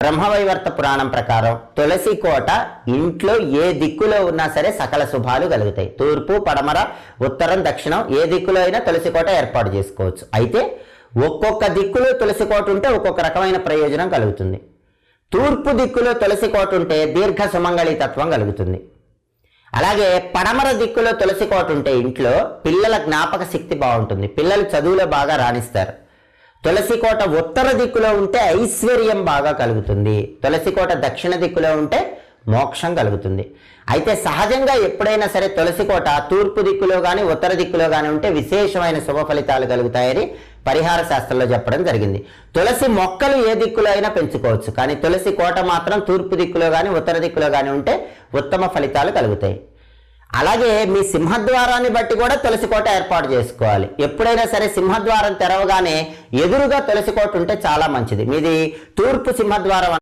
బ్రహ్మవైవర్త పురాణం ప్రకారం తులసి కోట ఇంట్లో ఏ దిక్కులో ఉన్నా సరే సకల శుభాలు కలుగుతాయి. తూర్పు, పడమర, ఉత్తరం, దక్షిణం ఏ దిక్కులో అయినా తులసి కోట ఏర్పాటు చేసుకోవచ్చు. అయితే ఒక్కొక్క దిక్కులో తులసి కోట ఉంటే ఒక్కొక్క రకమైన ప్రయోజనం కలుగుతుంది. తూర్పు దిక్కులో తులసి కోట ఉంటే దీర్ఘ సుమంగళితత్వం కలుగుతుంది. అలాగే పడమర దిక్కులో తులసి కోట ఉంటే ఇంట్లో పిల్లల జ్ఞాపక శక్తి బాగుంటుంది, పిల్లలు చదువులో బాగా రాణిస్తారు. తులసి కోట ఉత్తర దిక్కులో ఉంటే ఐశ్వర్యం బాగా కలుగుతుంది. తులసి కోట దక్షిణ దిక్కులో ఉంటే మోక్షం కలుగుతుంది. అయితే సహజంగా ఎప్పుడైనా సరే తులసి కోట తూర్పు దిక్కులో కానీ ఉత్తర దిక్కులో కానీ ఉంటే విశేషమైన శుభ ఫలితాలు కలుగుతాయని పరిహార శాస్త్రంలో చెప్పడం జరిగింది. తులసి మొక్కలు ఏ దిక్కులో అయినా పెంచుకోవచ్చు, కానీ తులసి కోట మాత్రం తూర్పు దిక్కులో కానీ ఉత్తర దిక్కులో కానీ ఉంటే ఉత్తమ ఫలితాలు కలుగుతాయి. అలాగే మీ సింహద్వారాన్ని బట్టి కూడా తులసి కోట ఏర్పాటు చేసుకోవాలి. ఎప్పుడైనా సరే సింహద్వారం తెరవగానే ఎదురుగా తులసి కోట ఉంటే చాలా మంచిది. మీది తూర్పు సింహద్వారం